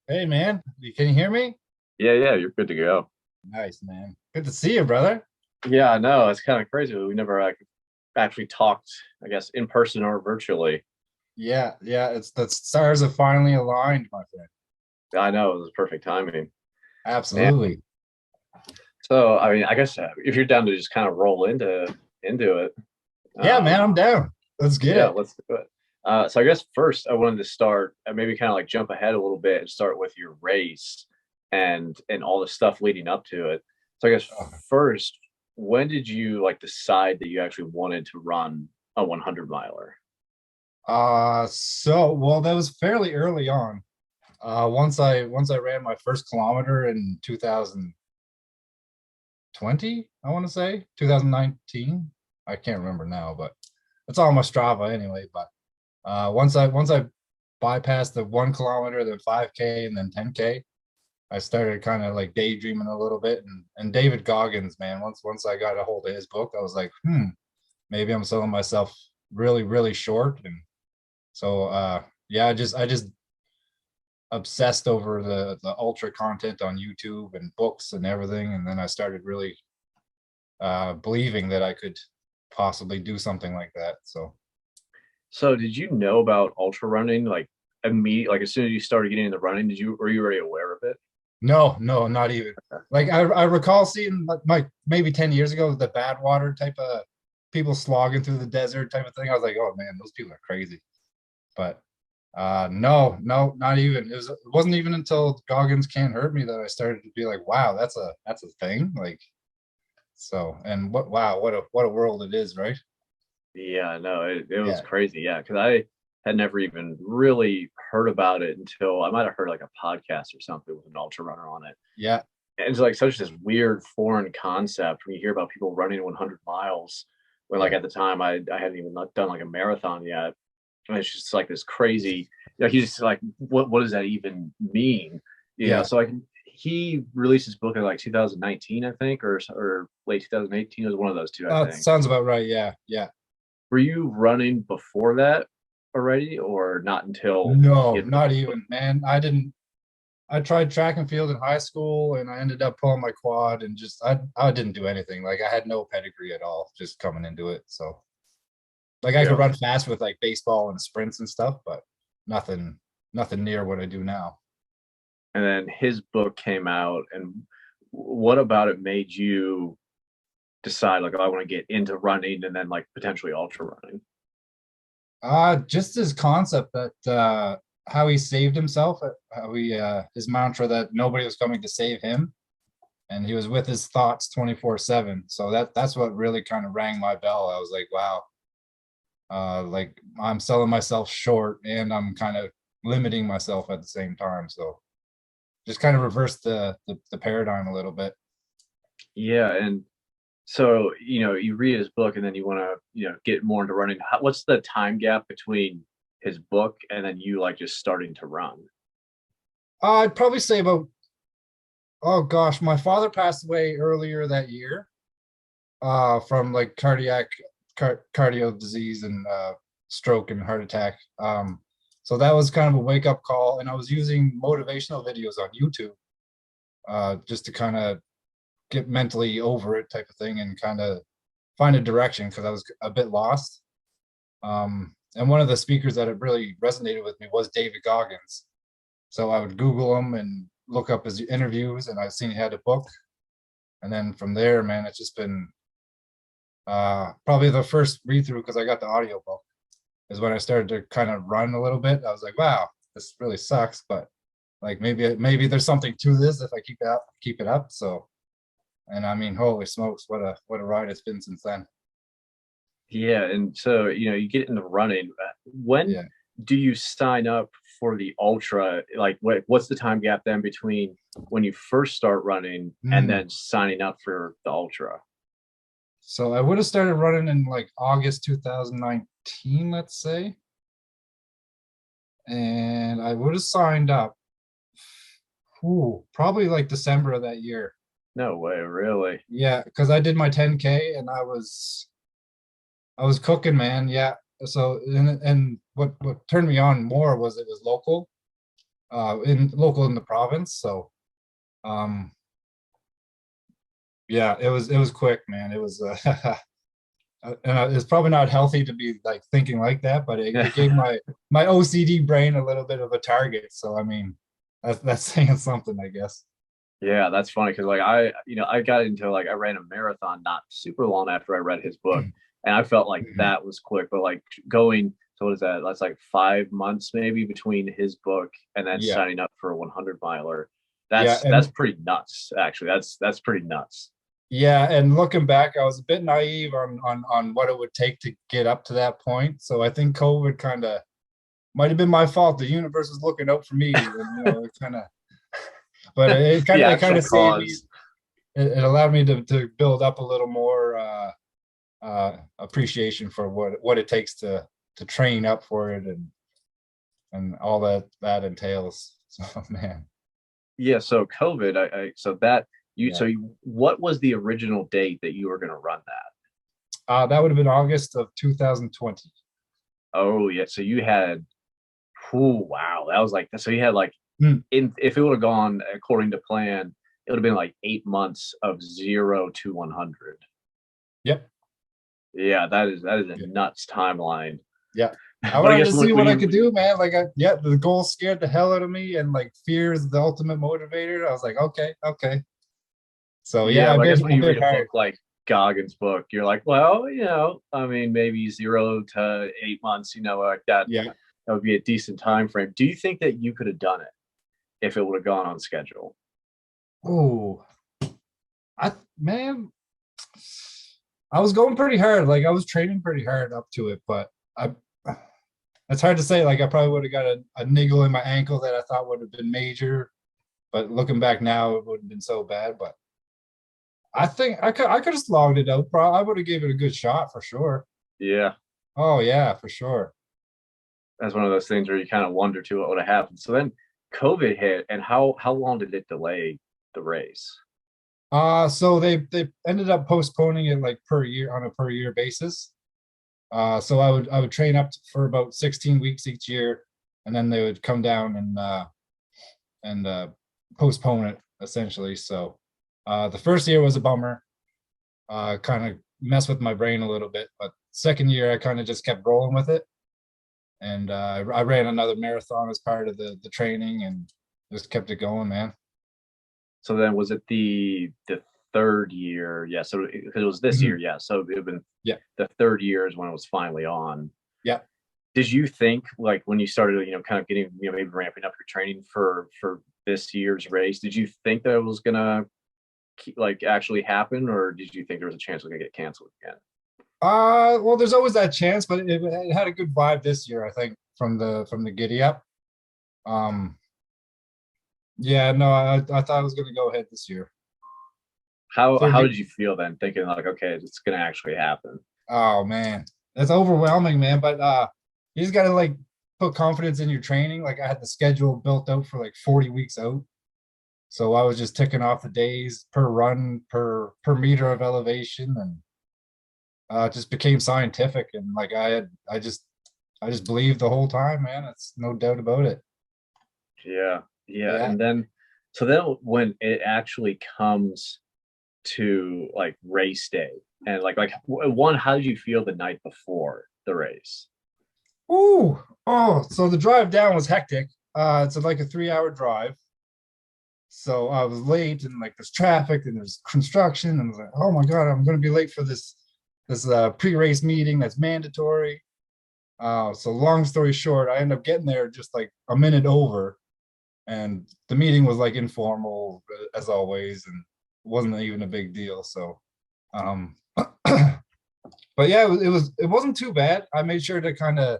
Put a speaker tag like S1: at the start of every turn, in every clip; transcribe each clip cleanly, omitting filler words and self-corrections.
S1: Hey man, can you hear me?
S2: Yeah, yeah, you're good to go.
S1: Nice, man. Good to see you, brother.
S2: Yeah, I know. It's kind of crazy. We never actually talked, I guess, in person or virtually.
S1: Yeah, yeah, it's the stars have finally aligned, my friend.
S2: I know it was perfect timing. Man.
S1: Absolutely.
S2: So, I mean, I guess if you're down to just kind of roll into it,
S1: Yeah, man,
S2: um,
S1: I'm down. Let's get
S2: yeah,
S1: it.
S2: let's do it. So I guess first I wanted to start maybe kind of like jump ahead a little bit and start with your race and all the stuff leading up to it. So I guess
S1: Okay.
S2: first, when did you like decide that you actually wanted to run a 100 miler?
S1: So that was fairly early on. Once I ran my first kilometer in 2020, I want to say 2019. I can't remember now, but it's all on my Strava anyway. But once I bypassed the 1 kilometer, then 5K, and then 10K, I started kind of like daydreaming a little bit. And David Goggins, man, once I got a hold of his book, I was like, maybe I'm selling myself really, really short. And so yeah, I just obsessed over the ultra content on YouTube and books and everything. And then I started really believing that I could possibly do something like that. So
S2: So did you know about ultra running like immediately, like as soon as you started getting into running, were you already aware of it?
S1: no, no, not even. Like I recall seeing like maybe 10 years ago the bad water type of people slogging through the desert type of thing. I was like, oh man, those people are crazy. But no, no, not even. It wasn't even until Goggins Can't Hurt Me that I started to be like, wow, that's a thing. Like so, and what a world it is, right?
S2: Yeah, no, it was
S1: Yeah,
S2: crazy. Yeah, because I had never even really heard about it until I might have heard like a podcast or something with an ultra runner on it.
S1: yeah,
S2: And it's like such this weird foreign concept when you hear about people running 100 miles. When like
S1: yeah,
S2: at the time I hadn't even done like a marathon yet, and it's just like this crazy. Like he's just like, what does that even mean?
S1: yeah.
S2: So like he released his book in like 2019, I think, or late 2018. It was one of those two, I think.
S1: Sounds about right. Yeah, yeah.
S2: Were you running before that already, or not until he
S1: No,
S2: had written
S1: not
S2: his book?
S1: even, man. I didn't. I tried track and field in high school, and I ended up pulling my quad, and just I didn't do anything. Like I had no pedigree at all, just coming into it. So like I could
S2: Yeah.
S1: run fast with like baseball and sprints and stuff, but nothing, nothing near what I do now.
S2: And then his book came out, and what about it made you decide like, oh, I want to get into running and then like potentially ultra running?
S1: Just his concept that how he saved himself, how he his mantra that nobody was coming to save him, and he was with his thoughts 24/7. So that's what really kind of rang my bell. I was like, wow, like I'm selling myself short and I'm kind of limiting myself at the same time. So just kind of reverse the paradigm a little bit.
S2: Yeah, and so you read his book and then you want to get more into running. What's the time gap between his book and then you like just starting to run?
S1: I'd probably say about, oh gosh, my father passed away earlier that year from like cardio disease and stroke and heart attack. So that was kind of a wake up call, and I was using motivational videos on YouTube just to kind of get mentally over it type of thing and kind of find a direction because I was a bit lost. And one of the speakers that had really resonated with me was David Goggins. So I would Google him and look up his interviews, and I've seen he had a book. And then from there, man, it's just been probably the first read through because I got the audio book is when I started to kind of run a little bit. I was like, wow, this really sucks, but like maybe there's something to this if I keep it up. So, and I mean, holy smokes, what a ride it's been since then.
S2: Yeah, and so you get into running. When
S1: Yeah.
S2: do you sign up for the ultra? Like, what's the time gap then between when you first start running and
S1: Mm.
S2: then signing up for the ultra?
S1: So I would have started running in like August 2019, let's say, and I would have signed up. Probably like December of that year.
S2: No way, really.
S1: Yeah, because I did my 10K and I was cooking, man. Yeah. So and what turned me on more was it was local. in local in the province. So um, yeah, it was quick, man. It was and it's probably not healthy to be like thinking like that, but it gave my OCD brain a little bit of a target. So I mean, that's saying something, I guess.
S2: Yeah, that's funny because like I got into like I ran a marathon not super long after I read his book, and I felt like
S1: Mhm.
S2: that was quick. But like going, so what is that? That's like 5 months maybe between his book and then
S1: Yeah,
S2: signing up for a 100 miler.
S1: yeah,
S2: That's pretty nuts, actually. That's pretty nuts.
S1: yeah, and looking back, I was a bit naive on what it would take to get up to that point. So I think COVID kind of might have been my fault. The universe was looking out for me, and it kind of, but it kind
S2: The
S1: of it kind
S2: actual
S1: of saved me.
S2: cause.
S1: It allowed me to build up a little more appreciation for what it takes to train up for it and all that entails. So man,
S2: Yeah, so COVID, so that you
S1: yeah,
S2: so you, what was the original date that you were going to run that?
S1: that would have been August of 2020.
S2: Oh yeah, so you had, oh wow, that was like so you had like
S1: Mm,
S2: in if it would have gone according to plan, it would have been like 8 months of 0 to 100.
S1: yep,
S2: Yeah, that is a
S1: yeah,
S2: nuts timeline.
S1: yeah. I
S2: But I
S1: wanted
S2: guess
S1: to see
S2: when
S1: what I
S2: you
S1: could do, man. Like, yeah, the goal scared the hell out of me, and like fear is the ultimate motivator. I was like, okay, okay. So yeah,
S2: yeah, but I guess when
S1: a
S2: you
S1: bit
S2: read a
S1: hard.
S2: book like Goggins' book, you're like, well, I mean, maybe 0 to 8 months, like that.
S1: Yeah.
S2: That would be a decent time frame. Do you think that you could have done it if it would have gone on schedule?
S1: Oh, man, I was going pretty hard. Like I was training pretty hard up to it, but I it's hard to say. Like I probably would have got a niggle in my ankle that I thought would have been major, but looking back now, it wouldn't have been so bad. But I think I could have slogged it out. Probably I would have gave it a good shot for sure.
S2: Yeah,
S1: Oh yeah, for sure.
S2: that's one of those things where you kind of wonder too what would have happened. So then COVID hit, and how long did it delay the race?
S1: So they ended up postponing it like per year on a per year basis. So I would train for about 16 weeks each year, and then they would come down and postpone it essentially. So the first year was a bummer, kind of messed with my brain a little bit, but second year I kind of just kept rolling with it, and I ran another marathon as part of the training and just kept it going, man.
S2: So then was it the third year? Yeah, so because it was this year,
S1: Mhm.
S2: yeah. So it had been
S1: Yeah,
S2: the third year is when it was finally on.
S1: yeah.
S2: Did you think like when you started, kind of getting, maybe ramping up your training for this year's race, did you think that it was gonna like actually happen, or did you think there was a chance it was gonna get canceled again?
S1: Well, there's always that chance, but it had a good vibe this year, I think, from the giddy up. Um, yeah, no, I thought I was gonna go ahead this year.
S2: How
S1: Third
S2: did you feel then, thinking like, okay, it's gonna actually happen?
S1: Oh man, that's overwhelming, man. But you just gotta like put confidence in your training. Like I had the schedule built out for like 40 weeks out. So I was just ticking off the days per run, per meter of elevation, and it just became scientific. And like I just believed the whole time, man. It's no doubt about it.
S2: Yeah, yeah.
S1: Yeah.
S2: And then so then when it actually comes to like race day, and one, how did you feel the night before the race?
S1: Ooh. Oh, so the drive down was hectic. It's like a 3 hour drive. So I was late and like there's traffic and there's construction and I was like, oh my God, I'm gonna be late for this pre-race meeting that's mandatory. So long story short, I ended up getting there just like a minute over, and the meeting was like informal as always, and wasn't even a big deal. So, um, but yeah, it wasn't too bad. I made sure to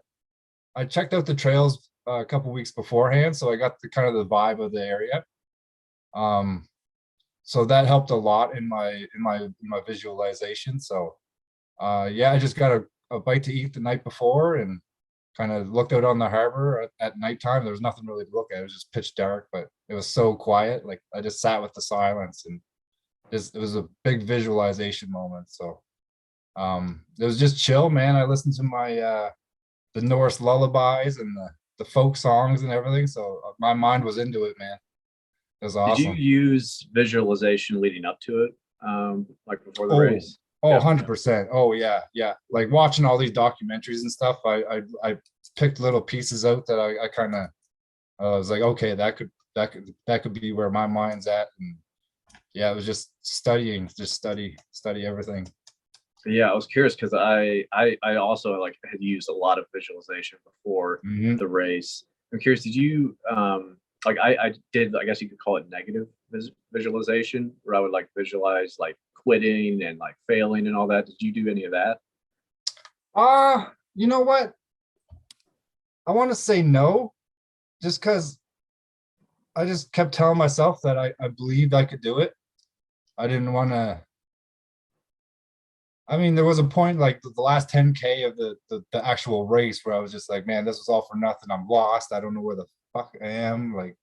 S1: I checked out the trails a couple weeks beforehand, so I got the kind of the vibe of the area. Um, so that helped a lot in my visualization. So yeah, I just got a bite to eat the night before and kind of looked out on the harbor at nighttime. There was nothing really to look at. It was just pitch dark, but it was so quiet. Like I just sat with the silence and it was a big visualization moment. So it was just chill, man. I listened to my the Norse lullabies and the folk songs and everything. So my mind was into it, man. It was
S2: Did you
S1: awesome.
S2: use visualization leading up to it, like before the
S1: Oh,
S2: race?
S1: oh,
S2: Yep.
S1: 100%. Oh yeah, yeah. Like watching all these documentaries and stuff, I picked little pieces out that I kind of I was like, okay, that could be where my mind's at. And yeah, it was just studying, just study everything.
S2: Yeah, I was curious because I also like had used a lot of visualization before
S1: Hmm.
S2: the race. I'm curious, did you like I did, I guess you could call it negative visualization, where I would like visualize like quitting and like failing and all that. Did you do any of that?
S1: You know what? I want to say no, just because I just kept telling myself that I believed I could do it. I didn't want to. I mean, there was a point like the last 10K of the actual race where I was just like, man, this was all for nothing. I'm lost. I don't know where the fuck I am. Like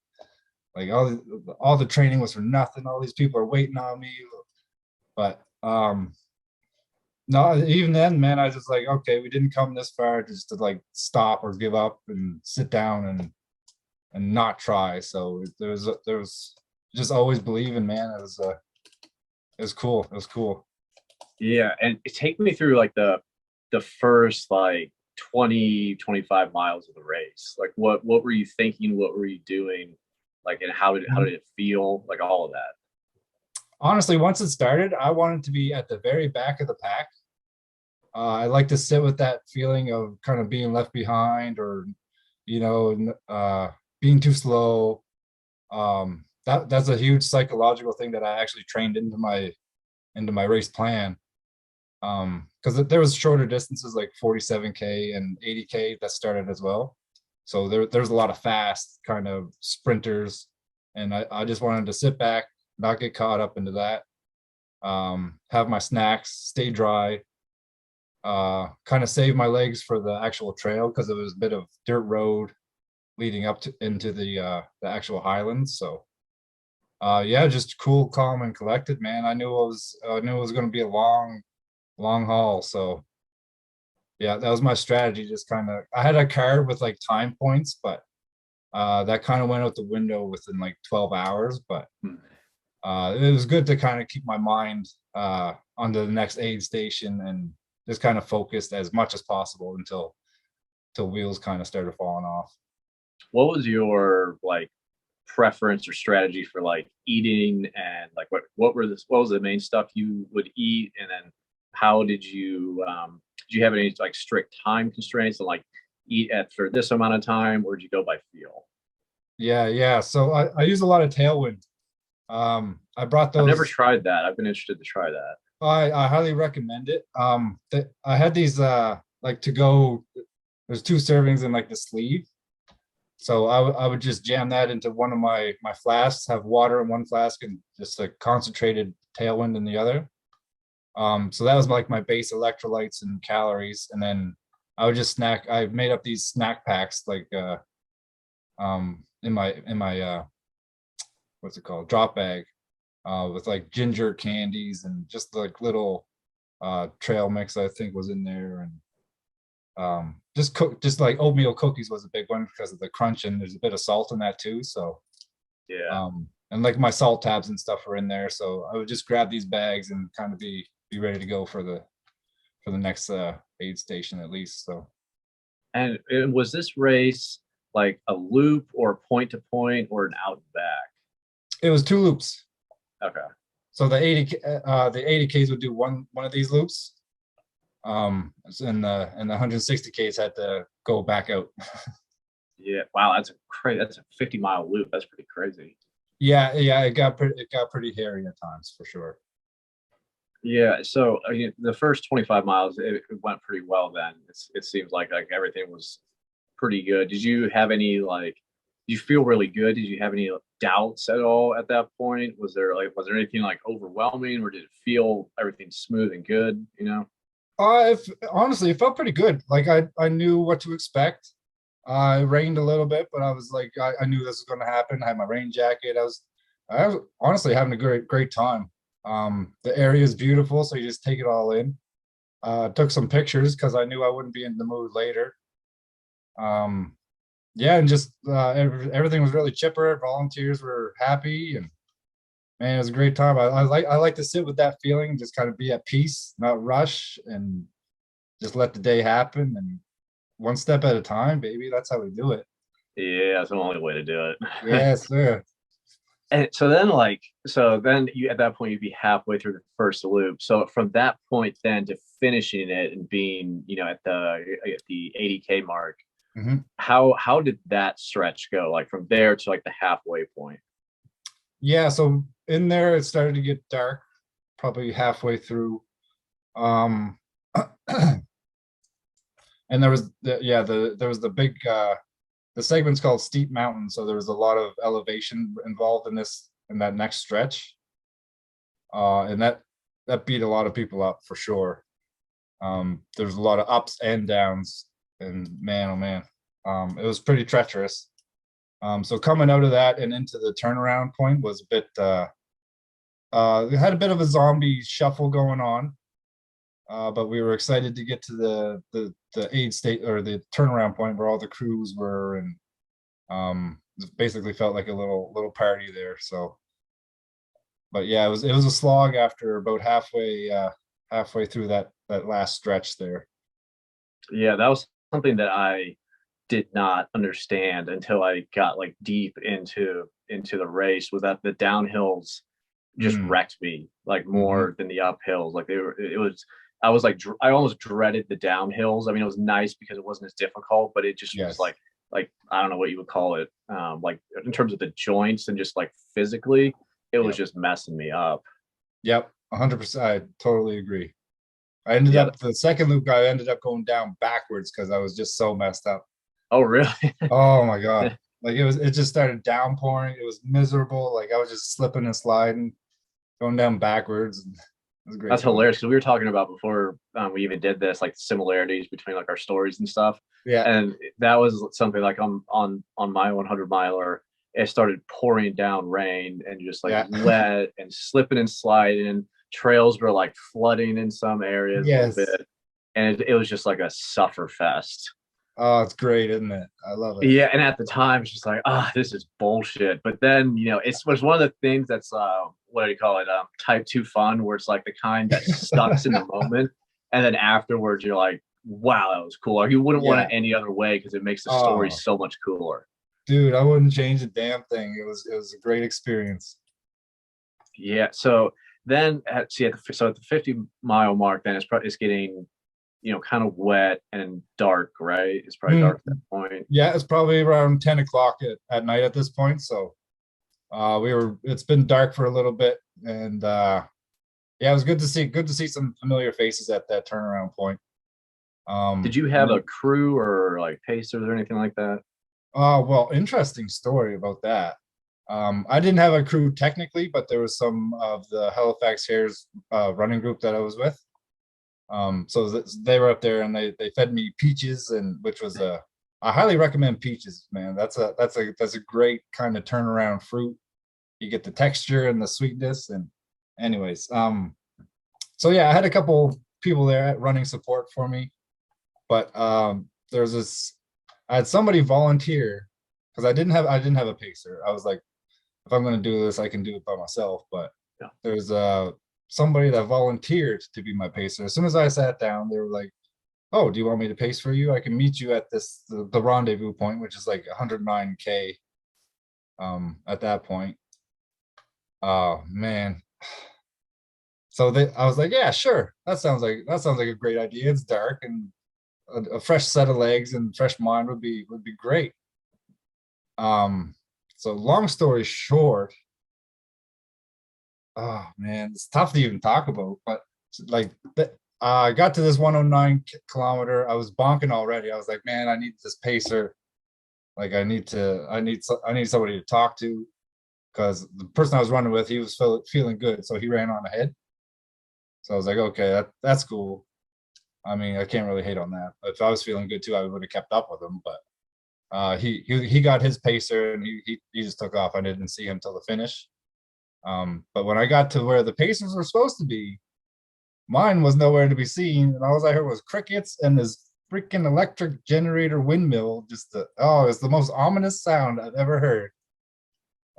S1: all the training was for nothing. All these people are waiting on me. But no, even then, man, I was just like, okay, we didn't come this far just to like stop or give up and sit down and not try. So there was just always believing, man. It was cool. It was cool.
S2: Yeah, and take me through like the first like 20 25 miles of the race. Like what were you thinking? What were you doing? Like, and how did it feel? Like all of that.
S1: Honestly, once it started, I wanted to be at the very back of the pack. I like to sit with that feeling of kind of being left behind or, you know, being too slow. That's a huge psychological thing that I actually trained into my race plan. Because there was shorter distances like 47K and 80K that started as well. So there's a lot of fast kind of sprinters, and I just wanted to sit back, not get caught up into that. Have my snacks, stay dry, kind of save my legs for the actual trail because it was a bit of dirt road leading up to into the actual highlands. So yeah, just cool, calm, and collected, man. I knew it was going to be a long haul. So yeah, that was my strategy. Just kind of, I had a card with like time points, but that kind of went out the window within like 12 hours. But
S2: Hmm.
S1: it was good to kind of keep my mind on the next aid station and just kind of focused as much as possible until wheels kind of started falling off.
S2: What was your like preference or strategy for like eating, and like what was the main stuff you would eat, and then how did you have any like strict time constraints and like eat at for this amount of time, or did you go by feel?
S1: Yeah, yeah. So I use a lot of Tailwind. I brought
S2: I've never
S1: those.
S2: tried that. I've been interested to try that.
S1: I highly recommend it. I had these like to go. There's two servings in like the sleeve. So I would just jam that into one of my flasks, have water in one flask and just a concentrated Tailwind in the other. So that was like my base electrolytes and calories, and then I would just snack. I made up these snack packs like in my what's it called, drop bag, with like ginger candies and just like little trail mix I think was in there, and just like oatmeal cookies was a big one because of the crunch, and there's a bit of salt in that too. So
S2: Yeah.
S1: and like my salt tabs and stuff are in there, so I would just grab these bags and kind of be ready to go for the next aid station at least. So
S2: And was this race like a loop or point to point or an out and back?
S1: it was two loops.
S2: Okay.
S1: So the 80Ks would do one of these loops, and the 160Ks had to go back out.
S2: Yeah. Wow, that's a crazy. That's a 50-mile loop. That's pretty crazy.
S1: Yeah, yeah, it got pretty hairy at times for sure.
S2: Yeah. So the first 25 miles, it went pretty well. Then it seems like everything was pretty good. Did you have any like? Did you feel really good? Did you have any doubts at all at that point? Was there anything like overwhelming, or did it feel everything smooth and good? You know.
S1: If honestly, it felt pretty good. Like I knew what to expect. It rained a little bit, but I was like, I knew this was going to happen. I had my rain jacket. I was honestly having a great time. The area is beautiful, so you just take it all in. Took some pictures because I knew I wouldn't be in the mood later. Um, yeah, and just everything was really chipper. Volunteers were happy, and man, it was a great time. I like to sit with that feeling, just kind of be at peace, not rush, and just let the day happen, and one step at a time, baby. That's how we do it.
S2: Yeah, that's the only way to do it.
S1: Yes, sir.
S2: And so then, so then you at that point you'd be halfway through the first loop. So from that point then to finishing it and being, at the 80K mark,
S1: Mhm.
S2: how did that stretch go? Like from there to like the halfway point?
S1: Yeah, so in there it started to get dark, probably halfway through. Um, and there was there was the big the segment's called Steep Mountain, so there was a lot of elevation involved in that next stretch. And that beat a lot of people up for sure. There's a lot of ups and downs, and man, oh man, it was pretty treacherous. So coming out of that and into the turnaround point was a bit we had a bit of a zombie shuffle going on, but we were excited to get to the aid state or the turnaround point where all the crews were, and it basically felt like a little party there. So, but yeah, it was a slog after about halfway through that last stretch there.
S2: Yeah, that was something that I did not understand until I got like deep into the race, was that the downhills just
S1: Mm,
S2: wrecked me like
S1: hmm.
S2: more than the uphills. Like it was, I was like I almost dreaded the downhills. I mean, it was nice because it wasn't as difficult, but it just was
S1: Yes.
S2: like I don't know what you would call it. Like in terms of the joints and just like physically, it was
S1: Yep.
S2: just messing me up.
S1: Yep. 100%. I totally agree. I ended
S2: Yeah.
S1: up the second loop. I ended up going down backwards because I was just so messed up.
S2: Oh, really?
S1: Oh my God. Like it just started downpouring. It was miserable. Like I was just slipping and sliding, going down backwards. And it was
S2: That's
S1: great though.
S2: hilarious because we were talking about before we even did this, like similarities between like our stories and stuff.
S1: Yeah.
S2: And that was something like on my 100 miler, it started pouring down rain and just like
S1: Yeah.
S2: wet and slipping and sliding. Trails were like flooding in some areas a little
S1: Yes.
S2: bit, and it was just like a suffer fest.
S1: Oh, it's great, isn't it? I love it.
S2: Yeah, and at the time, it's just like, this is bullshit. But then, it's one of the things that's what do you call it? Type two fun, where it's like the kind that sucks in the moment, and then afterwards, you're like, wow, that was cool. Like you wouldn't want it
S1: Yeah.
S2: any other way because it makes the story
S1: Oh,
S2: so much cooler.
S1: dude, I wouldn't change a damn thing. It was a great experience.
S2: Yeah. So then, at the 50-mile mark, then it's getting, kind of wet and dark, right? It's probably
S1: Mm,
S2: dark at that point.
S1: yeah, it's probably around 10 o'clock at night at this point. So it's been dark for a little bit, and yeah, it was good to see some familiar faces at that turnaround point.
S2: Did you
S1: And
S2: have a
S1: then
S2: crew or like pacers or anything like that?
S1: well, interesting story about that. I didn't have a crew technically, but there was some of the Halifax Hares running group that I was with. So they were up there and they fed me peaches, and which was I highly recommend peaches, man. That's a great kind of turnaround fruit. You get the texture and the sweetness, and anyways, so yeah, I had a couple people there at running support for me, but there's this I had somebody volunteer because I didn't have a pacer. I was like, if I'm going to do this, I can do it by myself. But
S2: Yeah.
S1: there's somebody that volunteered to be my pacer. As soon as I sat down, they were like, "Oh, do you want me to pace for you? I can meet you at the rendezvous point, which is like 109K at that point." Oh man. So I was like, "Yeah, sure. That sounds like a great idea. It's dark, and a fresh set of legs and fresh mind would be great." Um, so long story short, oh man, it's tough to even talk about, but like I got to this 109 kilometer. I was bonking already. I was like, man, I need this pacer. Like I need somebody to talk to, because the person I was running with, he was feeling good, so he ran on ahead. So I was like, okay, that's cool. I mean, I can't really hate on that. If I was feeling good too, I would have kept up with him. But he got his pacer, and he just took off. I didn't see him till the finish. But when I got to where the Pacers were supposed to be, mine was nowhere to be seen, and all I heard was crickets and this freaking electric generator windmill. It's the most ominous sound I've ever heard.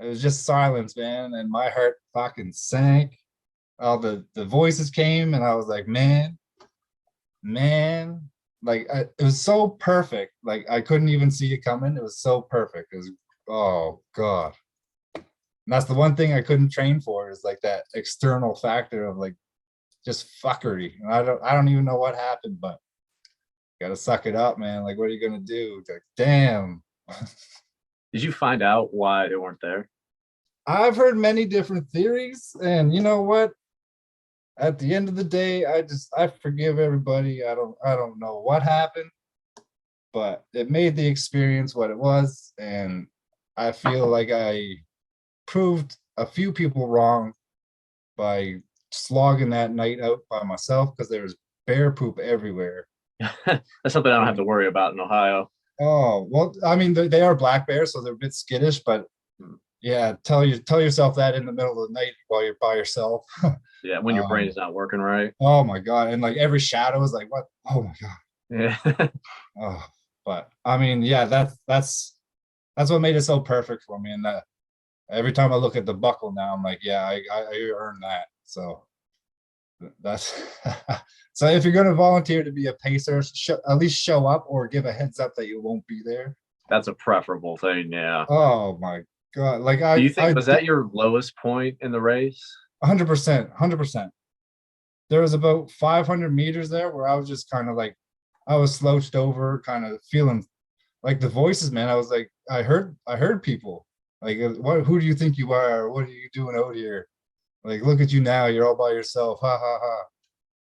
S1: It was just silence, man, and my heart fucking sank. All the voices came, and I was like, man, it was so perfect. Like I couldn't even see it coming. It was so perfect. It was, oh god. And that's the one thing I couldn't train for is like that external factor of like just fuckery. And I don't even know what happened, but gotta suck it up, man. Like, what are you gonna do? Like, damn.
S2: Did you find out why they weren't there?
S1: I've heard many different theories, and you know what? At the end of the day, I forgive everybody. I don't know what happened, but it made the experience what it was, and I feel like I proved a few people wrong by slogging that night out by myself because there was bear poop everywhere.
S2: That's something I don't have to worry about in Ohio.
S1: Oh, well, I mean, they are black bears, so they're a bit skittish, but yeah, tell yourself that in the middle of the night while you're by yourself.
S2: Yeah, when your brain
S1: Um,
S2: is not working right.
S1: oh my God. And like every shadow is like, what? Oh my God.
S2: Yeah.
S1: Oh, but I mean, yeah, that's what made it so perfect for me. And that every time I look at the buckle now, I'm like, yeah, I earned that. So that's so if you're gonna volunteer to be a pacer, at least show up or give a heads up that you won't be there.
S2: That's a preferable thing. Yeah.
S1: Oh my God. Like
S2: Do you
S1: I
S2: think was that your lowest point in the race?
S1: 100%, 100%. There was about 500 meters there where I was just kind of like, I was slouched over, kind of feeling like the voices, man. I was like, I heard people like, what? Who do you think you are? What are you doing out here? Like, look at you now. You're all by yourself. Ha ha ha.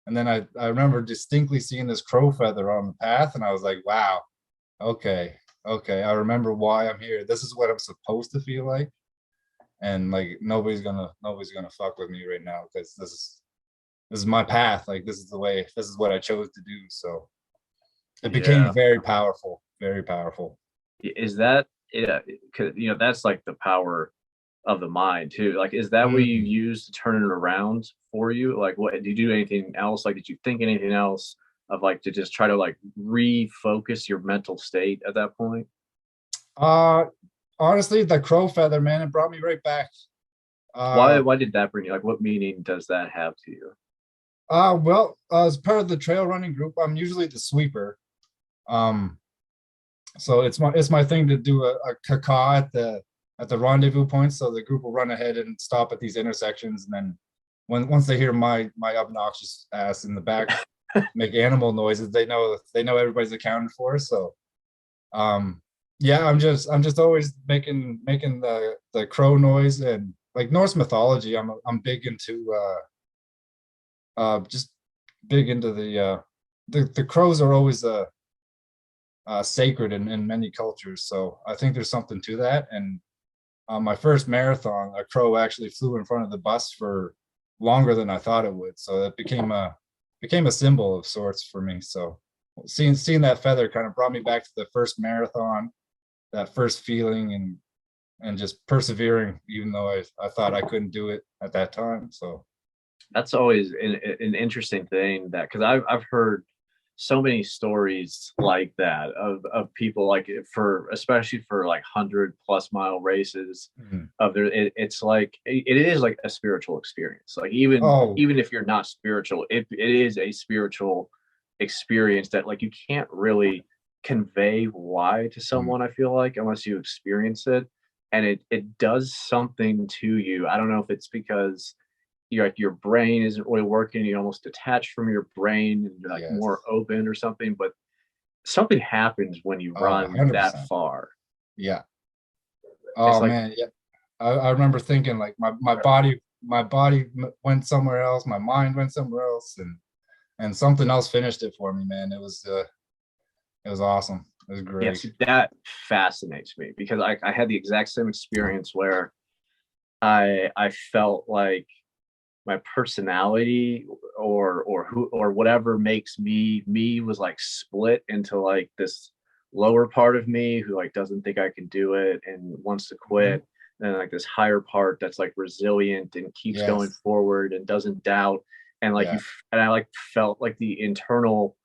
S1: And then I remember distinctly seeing this crow feather on the path, and I was like, wow, okay, okay. I remember why I'm here. This is what I'm supposed to feel like, and like nobody's gonna fuck with me right now because this is my path. Like this is the way. This is what I chose to do. So it became
S2: Yeah.
S1: very powerful, very powerful.
S2: Is that yeah? 'Cause, that's like the power of the mind too. Like, is that what you
S1: Mm.
S2: use to turn it around for you? Like, what did you do anything else? Like, did you think anything else of like to just try to like refocus your mental state at that point?
S1: Uh, Honestly, the crow feather, man, it brought me right back.
S2: Why
S1: Uh,
S2: why did that bring you? Like, what meaning does that have to you?
S1: well, as part of the trail running group, I'm usually the sweeper. Um, so it's my thing to do a caca at the rendezvous points. So the group will run ahead and stop at these intersections, and then once they hear my obnoxious ass in the back make animal noises, they know everybody's accounted for. So yeah, I'm just always making the crow noise and like Norse mythology. I'm big into just big into the crows are always sacred in many cultures. So I think there's something to that. And on my first marathon, a crow actually flew in front of the bus for longer than I thought it would. So it became a symbol of sorts for me. So seeing that feather kind of brought me back to the first marathon, that first feeling, and just persevering, even though I thought I couldn't do it at that time. So
S2: That's always an interesting thing that because I've heard so many stories like that of people like for especially for like 100+ mile races
S1: mhm.
S2: of it's like it is like a spiritual experience. Like even
S1: Oh
S2: even if you're not spiritual, it is a spiritual experience that like you can't really convey why to
S1: mm,
S2: someone, I feel like, unless you experience it. And it does something to you. I don't know if it's because your brain isn't really working, you almost detach from your brain and you're like more
S1: yes.
S2: open or something, but something happens when you
S1: Oh,
S2: run that
S1: 100%.
S2: far.
S1: Yeah.
S2: It's
S1: Oh
S2: like
S1: man, yeah. I remember thinking like my body went somewhere else, my mind went somewhere else, and something else finished it for me, man. It was awesome. It was
S2: yeah,
S1: great.
S2: see, that fascinates me because I had the exact same experience where I felt like my personality or whatever makes me was like split into like this lower part of me who like doesn't think I can do it and wants to
S1: Mhm.
S2: quit, and like this higher part that's like resilient and keeps going
S1: Yes.
S2: forward and doesn't doubt, and like
S1: Yeah.
S2: and I like felt like the internal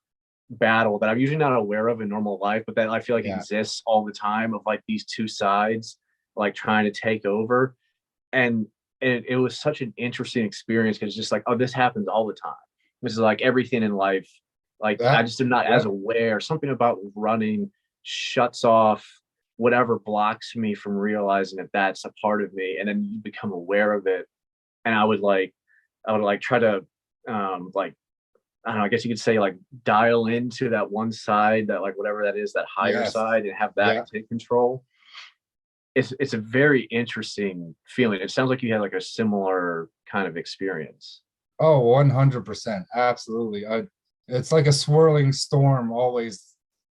S2: battle that I'm usually not aware of in normal life, but that I feel like
S1: Yeah.
S2: exists all the time of like these two sides like trying to take over. And it was such an interesting experience because it's just like, oh, this happens all the time. This is like everything in life. Like I
S1: That,
S2: just am not as
S1: yeah.
S2: aware. Something about running shuts off whatever blocks me from realizing that that's a part of me, and then you become aware of it. And I would like try to like I don't know, I guess you could say like dial into that one side, that like whatever that is, that higher
S1: Yes.
S2: side, and have that
S1: Yeah.
S2: take control. It's a very interesting feeling. It sounds like you had like a similar kind of experience.
S1: Oh, 100%. Absolutely. It's like a swirling storm always.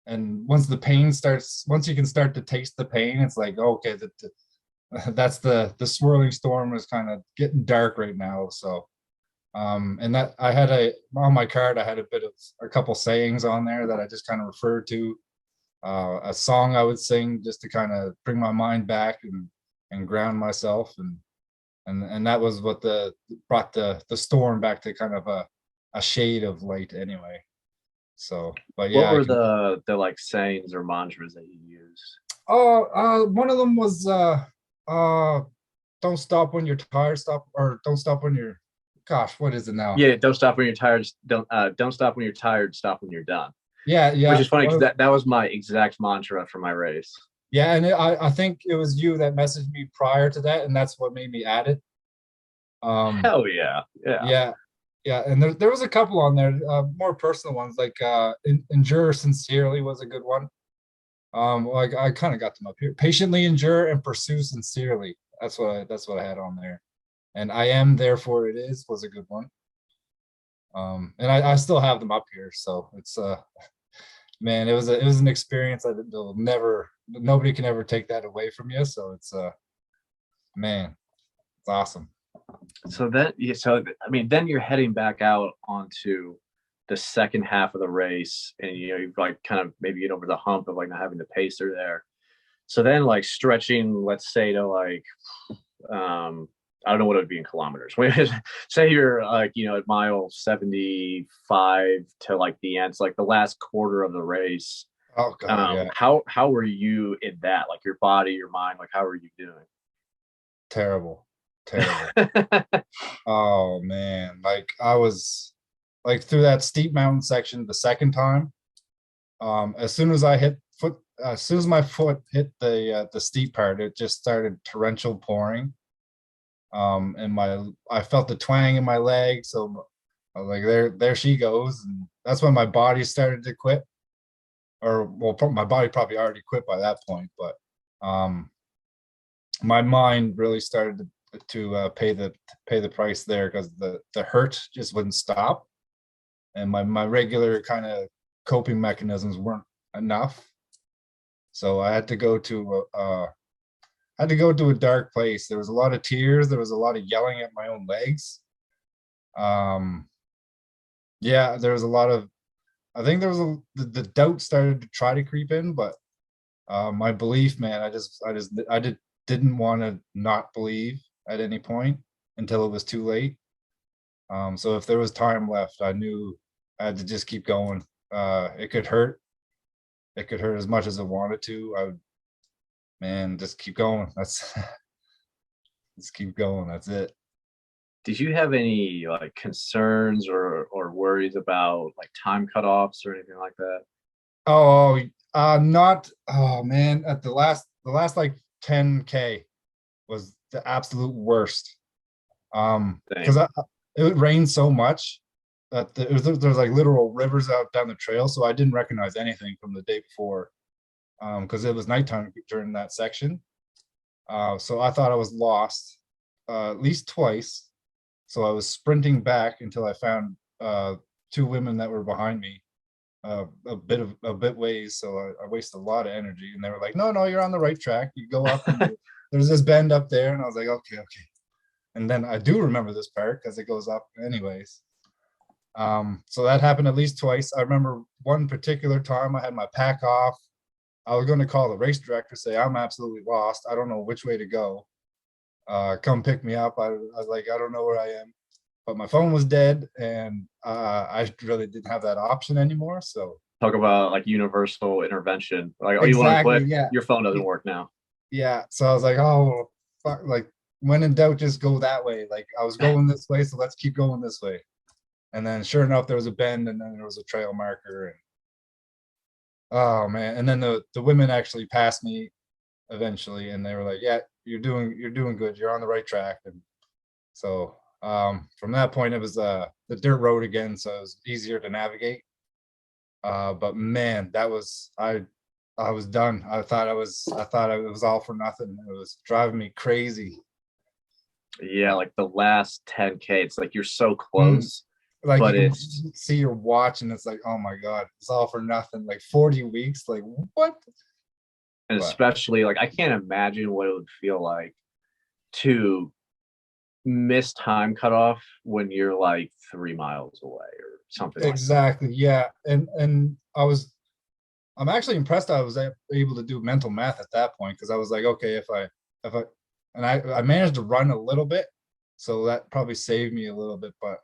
S1: And once the pain starts, once you can start to taste the pain, it's like, okay, that's the swirling storm is kind of getting dark right now. So, and that I had on my card, I had a bit of a couple sayings on there that I just kind of referred to, a song I would sing just to kind of bring my mind back and ground myself. And that was what brought the storm back to kind of a shade of light anyway. So, but
S2: What
S1: yeah, I
S2: were
S1: can.
S2: the like sayings or mantras that you use?
S1: Oh, one of them was uh don't stop when you're tired, stop, or don't stop when you're, gosh, what is it now?
S2: Yeah, don't stop when you're tired. Don't stop when you're tired. Stop when you're done.
S1: Yeah,
S2: Which
S1: yeah,
S2: is funny because that was my exact mantra for my race.
S1: yeah, and I think it was you that messaged me prior to that, and that's what made me add it. Um,
S2: Hell yeah, yeah.
S1: yeah, yeah, and there was a couple on there, more personal ones, like endure sincerely was a good one. Well, I kind of got them up here. Patiently endure and pursue sincerely. That's what I had on there. And I am therefore it is was a good one. And I still have them up here, so it's man, it was an experience that will never, nobody can ever take that away from you. So it's man, it's awesome.
S2: So then, yeah, so I mean, then you're heading back out onto the second half of the race, and you know, you like kind of maybe get over the hump of like not having the pacer there. So then, like stretching, let's say to like, I don't know what it would be in kilometers. Say you're like, you know, at mile 75 to like the end, it's like the last quarter of the race.
S1: Oh God, yeah,
S2: How were you in that? Like your body, your mind, like how are you doing?
S1: terrible, terrible. Oh man, like I was like through that steep mountain section the second time. As soon as I hit foot, as soon as my foot hit the steep part, it just started torrential pouring. And I felt the twang in my leg, so I was like, there she goes, and that's when my body started to quit, or well, my body probably already quit by that point, but um, my mind really started to pay the price there because the hurt just wouldn't stop, and my regular kind of coping mechanisms weren't enough, so I had to go to I had to go to a dark place. There was a lot of tears. There was a lot of yelling at my own legs. Um, yeah, there was a lot of. I think there was the doubt started to try to creep in, but my belief, man, didn't want to not believe at any point until it was too late. So if there was time left, I knew I had to just keep going. It could hurt. It could hurt as much as it wanted to. I would, man, just keep going. That's just keep going. That's it.
S2: Did you have any like concerns or worries about like time cutoffs or anything like that?
S1: Oh, not. Oh man, at the last like 10K was the absolute worst. Because
S2: Thing.
S1: it rained so much that there's like literal rivers out down the trail, so I didn't recognize anything from the day before. Because it was nighttime during that section. So I thought I was lost, at least twice. So I was sprinting back until I found two women that were behind me, a bit ways. So I wasted a lot of energy, and they were like, "No, no, you're on the right track. You go up, and there's this bend up there." And I was like, "Okay, okay." And then I do remember this part because it goes up anyways. So that happened at least twice. I remember one particular time I had my pack off. I was going to call the race director, say I'm absolutely lost. I don't know which way to go. Come pick me up. I was like, I don't know where I am. but my phone was dead, and I really didn't have that option anymore. So
S2: Talk about like universal intervention. Like, oh, you want to
S1: exactly,
S2: quit?
S1: yeah,
S2: Your phone doesn't
S1: Y-
S2: work now.
S1: yeah. So I was like, oh, fuck, like when in doubt, just go that way. Like I was going this way, so let's keep going this way. And then sure enough, there was a bend, and then there was a trail marker, and oh man, and then the women actually passed me eventually, and they were like, yeah, you're doing good, you're on the right track. And so from that point, it was the dirt road again, so it was easier to navigate. But man, I was done. I thought it was all for nothing. It was driving me crazy.
S2: Yeah, like the last 10K, it's like you're so
S1: Mm,
S2: close,
S1: like you
S2: but
S1: can
S2: it's
S1: see your watch, and it's like, oh my god, it's all for nothing. Like 40 weeks, like what?
S2: and
S1: But
S2: especially like I can't imagine what it would feel like to miss time cutoff when you're like 3 miles away or something like that.
S1: exactly, yeah. And I'm actually impressed I was able to do mental math at that point, because I was like, okay, if I and I managed to run a little bit, so that probably saved me a little bit. But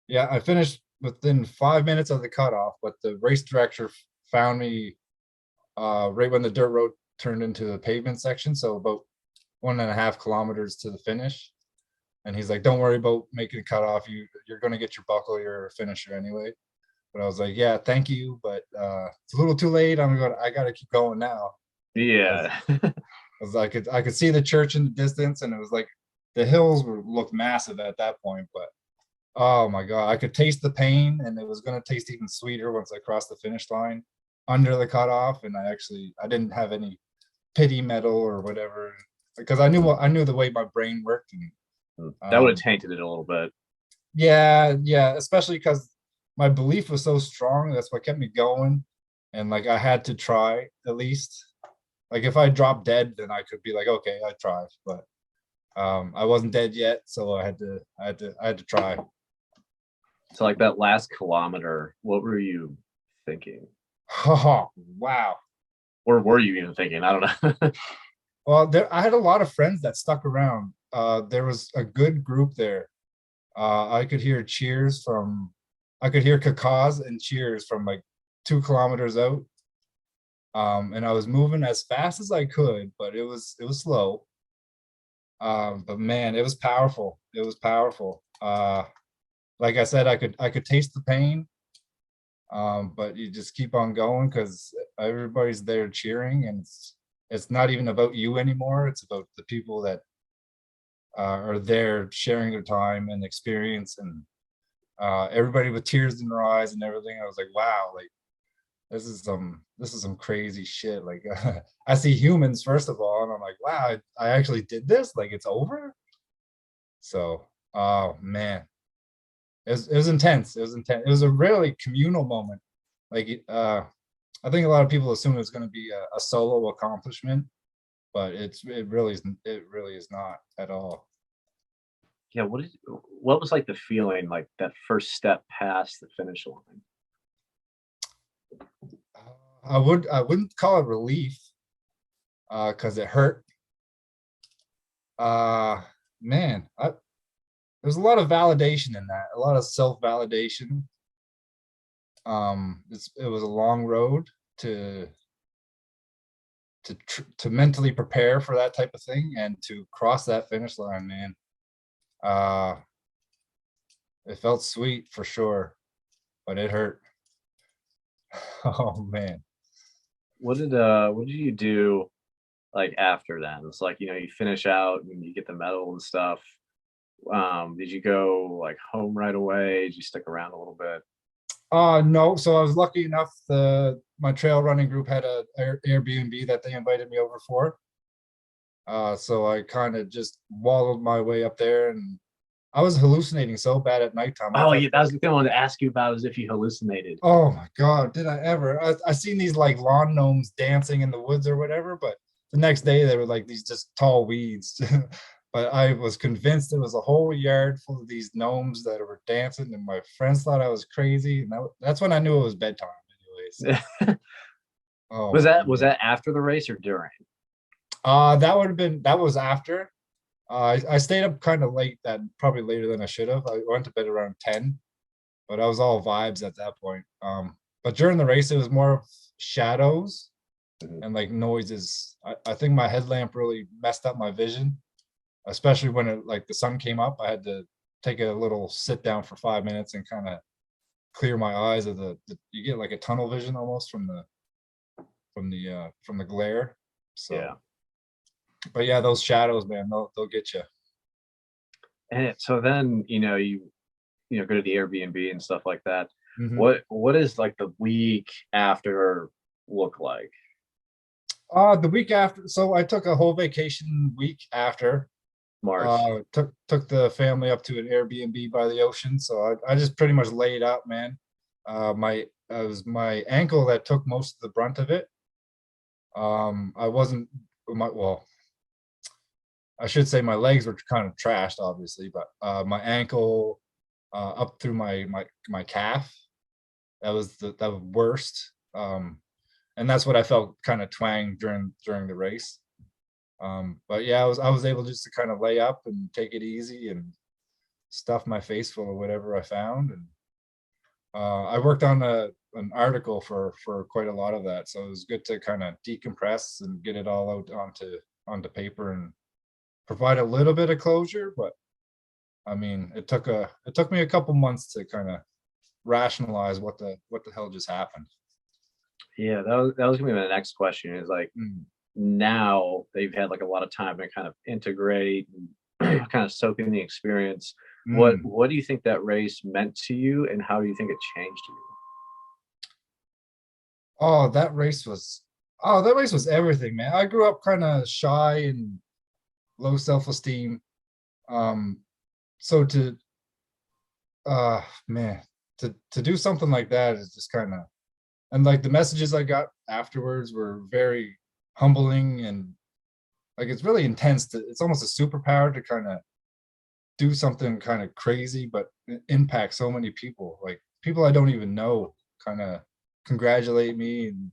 S1: yeah, I finished within 5 minutes of the cutoff, but the race director found me right when the dirt road turned into the pavement section, so about 1.5 kilometers to the finish. And he's like, "Don't worry about making a cutoff. You're going to get your buckle. You're a finisher anyway." But I was like, "Yeah, thank you, but it's a little too late. I got to keep going now." Because
S2: Yeah.
S1: I could see the church in the distance, and it was like the hills were looked massive at that point. But oh my god, I could taste the pain, and it was going to taste even sweeter once I crossed the finish line under the cutoff. And I didn't have any pity medal or whatever, because I knew the way my brain worked. And
S2: That would have
S1: um,
S2: tainted it a little bit.
S1: yeah, yeah, especially because my belief was so strong. That's what kept me going. And like I had to try at least. Like if I dropped dead, then I could be like, okay, I tried. But I wasn't dead yet, so I had to try.
S2: So like that last kilometer, what were you thinking?
S1: Oh, wow.
S2: Or were you even thinking? I don't know.
S1: Well, I had a lot of friends that stuck around. There was a good group there. I could hear cheers from, I could hear cacaws and cheers from like 2 kilometers out. And I was moving as fast as I could, but it was slow. But man, it was powerful. It was powerful. Like I said, I could taste the pain, but you just keep on going because everybody's there cheering, and it's not even about you anymore. It's about the people that are there sharing their time and experience, and everybody with tears in their eyes and everything. I was like, wow, like this is some crazy shit. Like I see humans first of all, and I'm like, wow, I actually did this. Like it's over. So, oh man, it was intense. It was intense. It was a really communal moment. Like I think a lot of people assume it's going to be a solo accomplishment, but it really is not at all.
S2: Yeah, what was like the feeling like that first step past the finish line?
S1: I wouldn't call it relief because it hurt. Uh man, there's a lot of validation in that, a lot of self-validation. It was a long road to to mentally prepare for that type of thing, and to cross that finish line, man. Uh it felt sweet for sure, but it hurt. Oh man.
S2: What did you do like after then? It's like, you finish out and you get the medal and stuff. Did you go like home right away? Did you stick around a little bit?
S1: No, so I was lucky enough, the my trail running group had a Airbnb that they invited me over for. So I kind of just wallowed my way up there, and I was hallucinating so bad at nighttime. I
S2: Oh
S1: thought,
S2: yeah, that was the thing I wanted to ask you about, is if you hallucinated.
S1: oh my God, did I ever? I seen these like lawn gnomes dancing in the woods or whatever, but the next day they were like these just tall weeds. But I was convinced it was a whole yard full of these gnomes that were dancing, and my friends thought I was crazy, and that's when I knew it was bedtime anyway. So, oh
S2: Was
S1: my
S2: that was
S1: God.
S2: that after the race or during?
S1: That was after. I stayed up kind of late, that probably later than I should have. I went to bed around 10, but I was all vibes at that point. But during the race, it was more of shadows
S2: Mhm.
S1: and like noises. I think my headlamp really messed up my vision, especially when it like the sun came up. I had to take a little sit down for 5 minutes and kind of clear my eyes of the you get like a tunnel vision almost from the glare.
S2: Yeah.
S1: So, but yeah, those shadows, man, they'll get you.
S2: So then, go to the Airbnb and stuff like that.
S1: Mhm.
S2: What is like the week after look like?
S1: The week after, so I took a whole vacation week after.
S2: March.
S1: Took the family up to an Airbnb by the ocean. So I just pretty much laid up, man. My it was my ankle that took most of the brunt of it. I wasn't my well, I should say my legs were kind of trashed, obviously, but my ankle up through my calf, that was worst. And that's what I felt kind of twang during the race. But yeah, I was able just to kind of lay up and take it easy and stuff my face full of whatever I found. And I worked on an article for quite a lot of that, so it was good to kind of decompress and get it all out onto paper and provide a little bit of closure. But I mean, it took me a couple months to kind of rationalize what the hell just happened.
S2: Yeah, that was gonna be my next question is like
S1: Mm,
S2: now they've had like a lot of time to kind of integrate and kind of soak in the experience.
S1: mm.
S2: What do you think that race meant to you and how do you think it changed you?
S1: Oh, that race was everything, man. I grew up kind of shy and low self-esteem. Um, so man, to do something like that is just kind of, and like the messages I got afterwards were very humbling, and like it's really intense. It's almost a superpower to kind of do something kind of crazy, but impact so many people. Like people I don't even know kind of congratulate me, and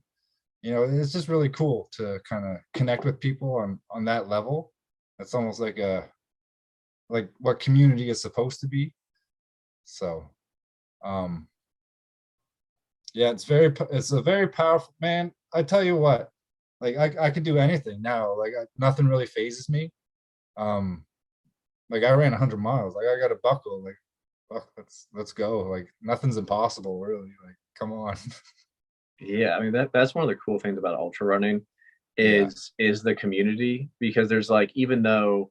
S1: it's just really cool to kind of connect with people on that level. It's almost like what community is supposed to be. So, um, yeah, it's a very powerful, man. I tell you what, like I could do anything now. Like nothing really phases me. Um, like I ran 100 miles. Like I got a buckle. Like fuck, let's go. Like nothing's impossible, really. Like come on.
S2: Yeah, I mean that's one of the cool things about ultra running
S1: Yeah.
S2: is the community because there's like even though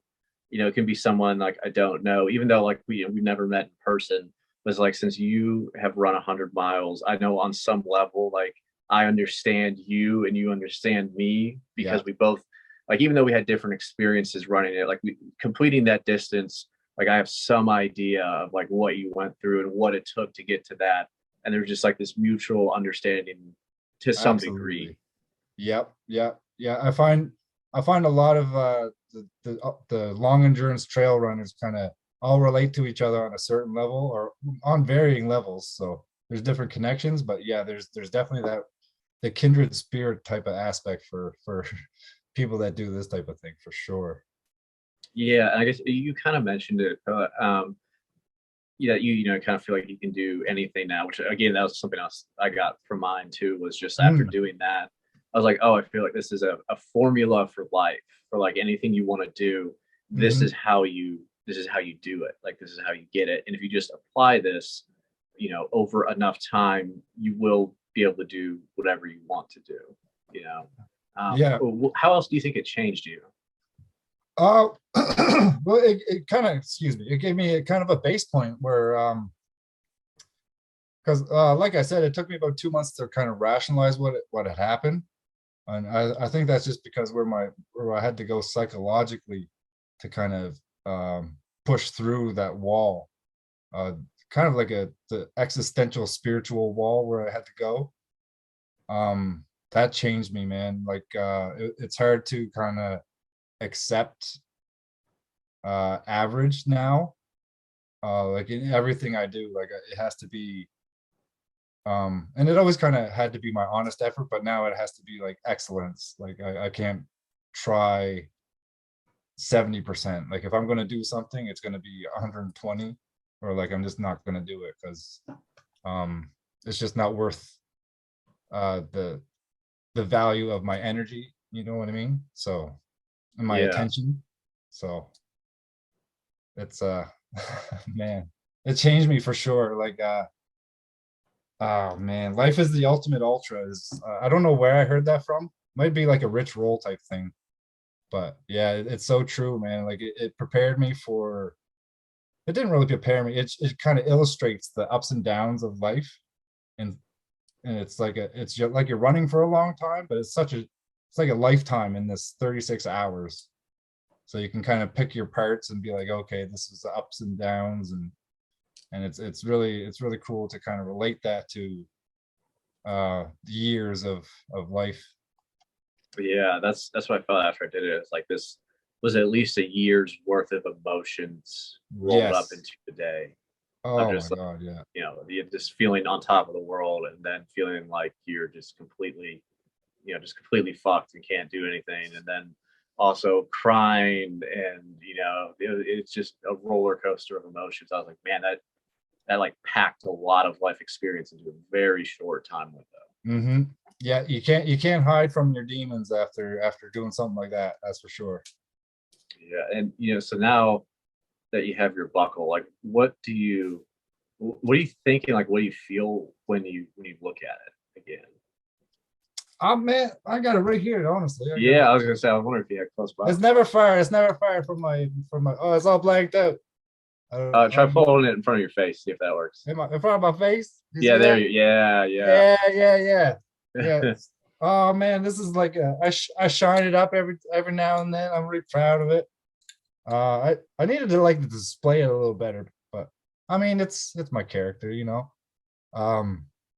S2: it can be someone like I don't know, even though like we've never met in person, but it's like since you have run 100 miles, I know on some level like I understand you and you understand me
S1: Yeah.
S2: because we both like even though we had different experiences running it, like completing that distance, like I have some idea of like what you went through and what it took to get to that, and there's just like this mutual understanding to some degree.
S1: Absolutely. Yep. Yeah. Yeah. I find a lot of the long endurance trail runners kind of all relate to each other on a certain level or on varying levels. So there's different connections, but yeah, there's definitely that the kindred spirit type of aspect for people that do this type of thing for sure.
S2: Yeah, I guess you kind of mentioned it, but yeah, you kind of feel like you can do anything now, which again, that was something else I got from mine too, was just after
S1: Mm,
S2: doing that, I was like, oh, I feel like this is a formula for life, for like anything you want to do. This
S1: mhm.
S2: is how you this is how you do it. Like this is how you get it. And if you just apply this, over enough time, you will be able to do whatever you want to do, you know.
S1: Yeah.
S2: How else do you think it changed you?
S1: Uh, well, it kind of, excuse me, it gave me a kind of a base point where, because like I said, it took me about 2 months to kind of rationalize what had happened. And I think that's just because where I had to go psychologically to kind of push through that wall, uh, kind of like the existential spiritual wall where I had to go. That changed me, man. Like it's hard to kind of accept average now. Like in everything I do, like it has to be, and it always kind of had to be my honest effort, but now it has to be like excellence. Like I can't try 70%. Like if I'm going to do something, it's going to be 120, or like I'm just not going to do it because it's just not worth the value of my energy, you know what I mean? So, and my
S2: Yeah.
S1: attention. So it's man, it changed me for sure. Like oh man, life is the ultimate ultra is I don't know where I heard that from. Might be like a Rich Roll type thing. But yeah, it's so true, man. Like it prepared me for, it didn't really prepare me. It kind of illustrates the ups and downs of life. And it's like it's just like you're running for a long time, but it's like a lifetime in this 36 hours. So you can kind of pick your parts and be like, okay, this is the ups and downs, and it's really cool to kind of relate that to the years of life.
S2: Yeah, that's what I felt after I did it. It's like this was at least a year's worth of emotions rolled up
S1: Yes.
S2: into the day of
S1: Oh my
S2: just like,
S1: God, yeah.
S2: you're just feeling on top of the world and then feeling like you're just completely, just completely fucked and can't do anything. And then also crying and, it's just a roller coaster of emotions. I was like, man, that like packed a lot of life experience into a very short time window.
S1: Mm-hmm. Yeah, you can't hide from your demons after doing something like that. That's for sure.
S2: Yeah. And, so now that you have your buckle, like what are you thinking? Like, what do you feel when you look at it again?
S1: Oh man, I got it right here. Honestly, I got
S2: Yeah,
S1: it.
S2: I was gonna say, I was wondering if you had close by.
S1: It's never fire. It's never fire from my. Oh, it's all blanked out. I
S2: Try
S1: don't know.
S2: pulling it in front of your face, see if that works.
S1: In front of my face? You
S2: Yeah,
S1: see
S2: there
S1: that?
S2: you. Yeah, yeah.
S1: Yeah. Oh man, this is like I shine it up every now and then. I'm really proud of it. I needed to like display it a little better, but I mean it's my character, you know.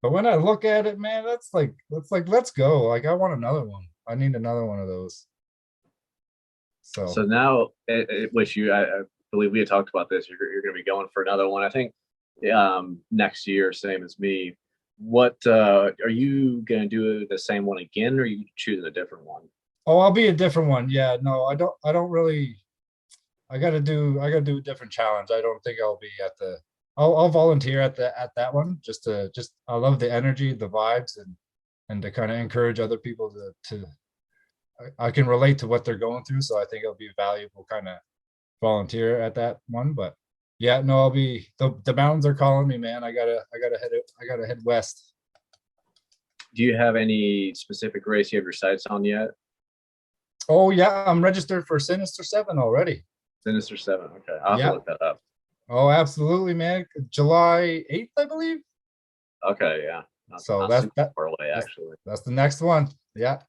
S1: But when I look at it, man, that's like let's go. Like I want another one. I need another one of those.
S2: So
S1: So
S2: now, which I believe we had talked about this. You're going to be going for another one. I think next year, same as me. What are you going to do the same one again, or are you choosing a different one?
S1: oh, I'll be a different one. Yeah, no, I don't really I gotta do a different challenge. I don't think I'll be at the I'll volunteer at that one just to just I love the energy, the vibes and to kind of encourage other people to I can relate to what they're going through. So I think it'll be valuable kind of volunteer at that one. But yeah, no, I'll be the mountains are calling me, man. I gotta head west.
S2: Do you have any specific race you have your sights on yet?
S1: Oh yeah, I'm registered for Sinister Seven already.
S2: Sinister Seven. Okay, I'll have to
S1: Yeah.
S2: look that up.
S1: Oh, absolutely, man. July 8th, I believe.
S2: Okay, yeah,
S1: So
S2: not super
S1: that
S2: far away
S1: that's
S2: actually.
S1: that's the next one. Yeah.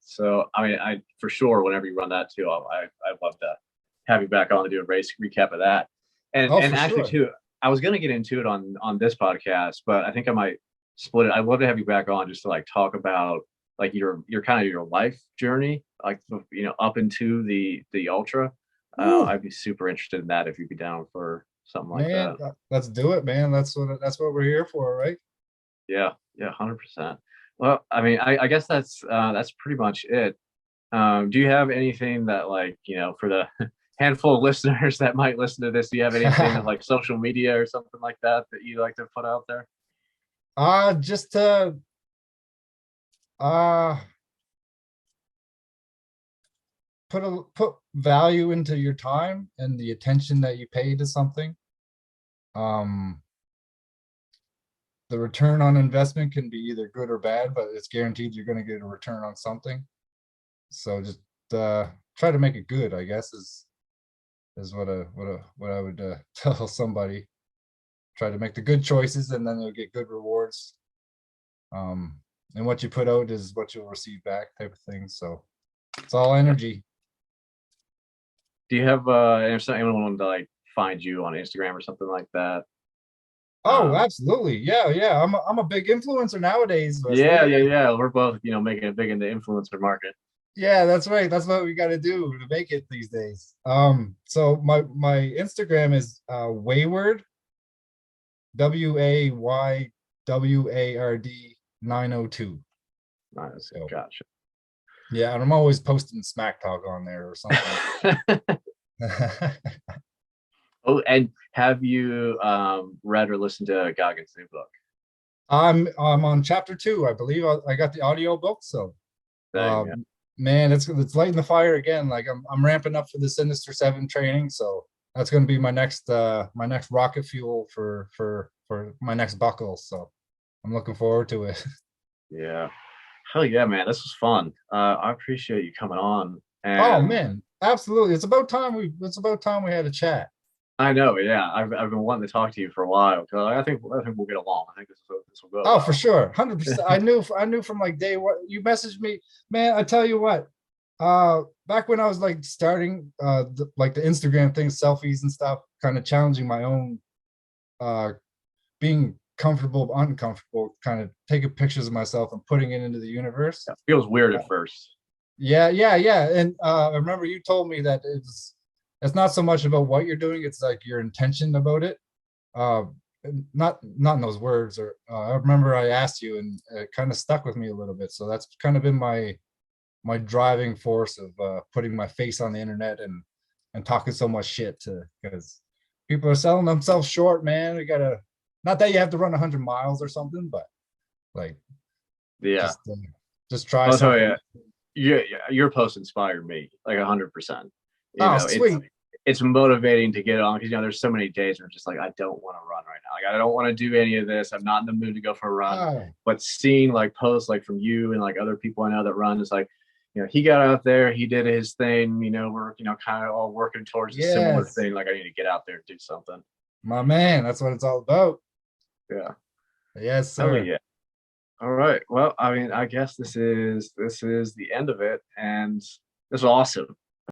S2: So I mean, I for sure whenever you run that too, I'd love to have you back on to do a race recap of that. And
S1: Oh,
S2: and
S1: for
S2: actually
S1: sure.
S2: too, I was gonna get into it on this podcast, but I think I might split it. I'd love to have you back on just to like talk about like your kind of your life journey, like up into the ultra.
S1: Woo,
S2: I'd be super interested in that if you'd be down for something like
S1: man,
S2: that.
S1: let's do it, man. That's what we're here for, right?
S2: Yeah, yeah, 100%. Well, I mean, I guess that's pretty much it. Do you have anything that like, for the handful of listeners that might listen to this, do you have anything that like social media or something like that that you like to put out there?
S1: Just to uh put value into your time and the attention that you pay to something. Um, the return on investment can be either good or bad, but it's guaranteed you're going to get a return on something. So just try to make it good, I guess, is what I would tell somebody. Try to make the good choices, and then you'll get good rewards. Um, and what you put out is what you'll receive back, type of thing. So it's all energy.
S2: Do you have if anyone wanted to like find you on Instagram or something like that?
S1: Oh,
S2: Um,
S1: absolutely. Yeah, yeah. I'm a big influencer nowadays,
S2: yeah,
S1: Wesley.
S2: yeah, yeah. We're both, making it big in the influencer market.
S1: Yeah, that's right. That's what we got to do to make it these days. So my Instagram is Wayward, WAYWARD 902.
S2: Nice.
S1: So
S2: Gotcha.
S1: Yeah, and I'm always posting smack talk on there or something.
S2: Oh, and have you read or listened to Goggins' new book?
S1: I'm on chapter 2, I believe. I got the audio book, so
S2: Dang, yeah.
S1: man, it's lighting the fire again. Like I'm ramping up for the Sinister Seven training, so that's going to be my next rocket fuel for my next buckle. So I'm looking forward to it.
S2: Yeah. Hell yeah, man. This was fun. I appreciate you coming on.
S1: Oh
S2: And
S1: man, absolutely. It's about time we had a chat.
S2: I know, yeah. I've been wanting to talk to you for a while. 'Cause I think we'll get along. I think this will go
S1: Oh, for
S2: well.
S1: sure, 100%. I knew from like day one. You messaged me, man. I tell you what. Back when I was like starting, like the Instagram thing, selfies and stuff, kind of challenging my own, uh, being comfortable, uncomfortable, kind of taking pictures of myself and putting it into the universe.
S2: It feels weird
S1: Uh,
S2: at first.
S1: yeah, yeah, yeah. And I remember you told me that it's not so much about what you're doing; it's like your intention about it. uh not in those words, or I remember I asked you and it kind of stuck with me a little bit, so that's kind of been my driving force of putting my face on the internet and talking so much shit to, because people are selling themselves short, man. We gotta, not that you have to run 100 miles or something, but like
S2: Yeah.
S1: just uh, just try
S2: I'll tell
S1: something.
S2: you, your post inspired me like 100%. You
S1: Oh,
S2: know,
S1: sweet.
S2: it's motivating to get on because there's so many days where I'm just like I don't want to run right now. Like I don't want to do any of this. I'm not in the mood to go for a run.
S1: Oh,
S2: But seeing like posts like from you and like other people I know that run is like, he got out there, he did his thing. We're kind of all working towards a similar
S1: yes,
S2: thing. Like I need to get out there and do something.
S1: my man, that's what it's all about.
S2: Yeah.
S1: Yes,
S2: Hell
S1: sir.
S2: yeah. All right. Well, I mean, I guess this is the end of it, and this was awesome.